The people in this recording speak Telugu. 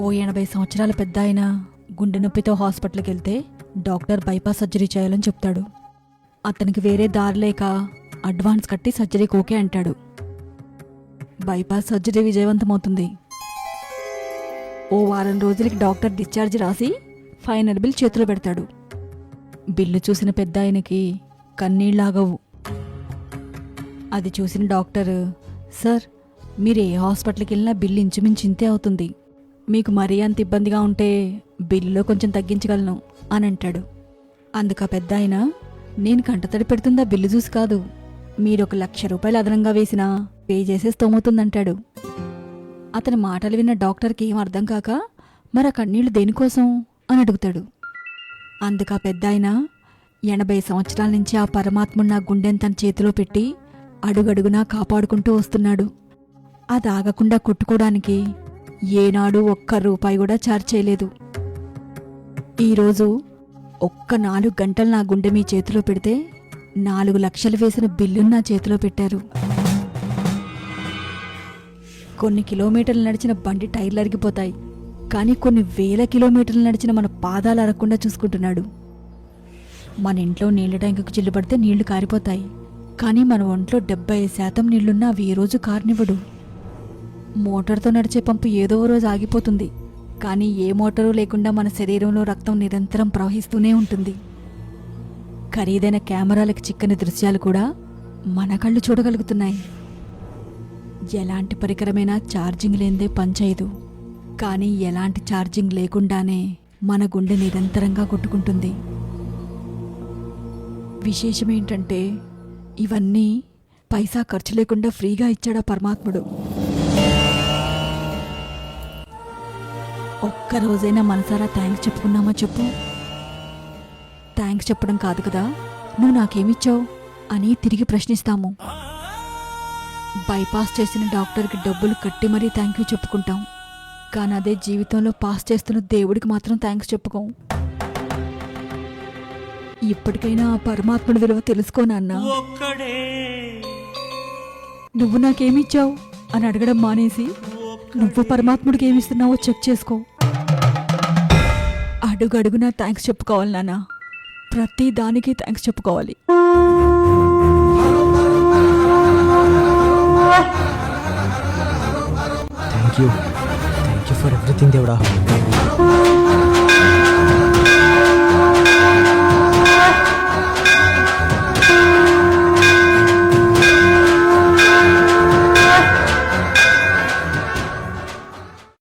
ఓ 80 సంవత్సరాల పెద్ద ఆయన గుండె నొప్పితో హాస్పిటల్కి వెళ్తే డాక్టర్ బైపాస్ సర్జరీ చేయాలని చెప్తాడు. అతనికి వేరే దారి లేక అడ్వాన్స్ కట్టి సర్జరీకి ఓకే అంటాడు. Bypass surgery విజయవంతమవుతుంది. ఓ వారం రోజులకి డాక్టర్ డిశ్చార్జ్ రాసి ఫైనల్ బిల్ చేతిలో పెడతాడు. బిల్లు చూసిన పెద్ద ఆయనకి కన్నీళ్ళాగవు. అది చూసిన డాక్టర్, సార్ మీరు ఏ హాస్పిటల్కి వెళ్ళినా బిల్లు ఇంచుమించు ఇంతే అవుతుంది, మీకు మరీ అంత ఇబ్బందిగా ఉంటే బిల్లులో కొంచెం తగ్గించగలను అని అంటాడు. అందుకు ఆ పెద్ద ఆయన, నేను కంటతడి పెడుతుందా బిల్లు చూసి కాదు, మీరు 1,00,000 రూపాయలు అదనంగా వేసినా పే చేసే స్తోమవుతుందంటాడు. అతని మాటలు విన్న డాక్టర్కి ఏం అర్థం కాక, మరి ఆ కన్నీళ్లు దేనికోసం అని అడుగుతాడు. అందుకు ఆ పెద్ద ఆయన, 80 సంవత్సరాల నుంచి ఆ పరమాత్ముడు నా గుండెని తన చేతిలో పెట్టి అడుగడుగునా కాపాడుకుంటూ వస్తున్నాడు. అది ఆగకుండా కొట్టుకోవడానికి ఏనాడు ₹1 కూడా చార్జ్ చేయలేదు. ఈరోజు ఒక్క 4 గంటలు నా గుండె మీ చేతిలో పెడితే 4 లక్షలు వేసిన బిల్లును నా చేతిలో పెట్టారు. కొన్ని కిలోమీటర్లు నడిచిన బండి టైర్లు అరిగిపోతాయి, కానీ కొన్ని వేల కిలోమీటర్లు నడిచిన మన పాదాలు అరగకుండా చూసుకుంటున్నాడు. మన ఇంట్లో నీళ్ల ట్యాంకుకు చిల్లు పడితే నీళ్లు కారిపోతాయి, కానీ మన ఒంట్లో 70% నీళ్లున్నా అవి ఏ రోజు కారనివ్వడు. మోటార్తో నడిచే పంపు ఏదో రోజు ఆగిపోతుంది, కానీ ఏ మోటారు లేకుండా మన శరీరంలో రక్తం నిరంతరం ప్రవహిస్తూనే ఉంటుంది. ఖరీదైన కెమెరాలకు చిక్కని దృశ్యాలు కూడా మన కళ్ళు చూడగలుగుతున్నాయి. ఎలాంటి పరికరమైనా ఛార్జింగ్ లేనిదే పనిచేయదు, కానీ ఎలాంటి ఛార్జింగ్ లేకుండానే మన గుండె నిరంతరంగా కొట్టుకుంటుంది. విశేషమేంటంటే ఇవన్నీ పైసా ఖర్చు లేకుండా ఫ్రీగా ఇచ్చాడా పరమాత్ముడు. ఒక్కరోజైనా మనసారా థ్యాంక్స్ చెప్పుకున్నామా చెప్పు? థ్యాంక్స్ చెప్పడం కాదు కదా, నువ్వు నాకేమిచ్చావు అని తిరిగి ప్రశ్నిస్తాము. బైపాస్ చేసిన డాక్టర్కి డబ్బులు కట్టి మరీ థ్యాంక్ యూ చెప్పుకుంటాం, కానీ అదే జీవితంలో పాస్ చేస్తున్న దేవుడికి మాత్రం థ్యాంక్స్ చెప్పుకోం. ఇప్పటికైనా ఆ పరమాత్ముడి విలువ తెలుసుకోనన్నా. నువ్వు నాకేమిచ్చావు అని అడగడం మానేసి నువ్వు పరమాత్ముడికి ఏమిస్తున్నావో చెక్ చేసుకో. అడుగడుగునా థ్యాంక్స్ చెప్పుకోవాలి నాన్న, ప్రతి దానికి థ్యాంక్స్ చెప్పుకోవాలి. థ్యాంక్ యూ ఫర్ ఎవ్రీథింగ్ దేవుడా.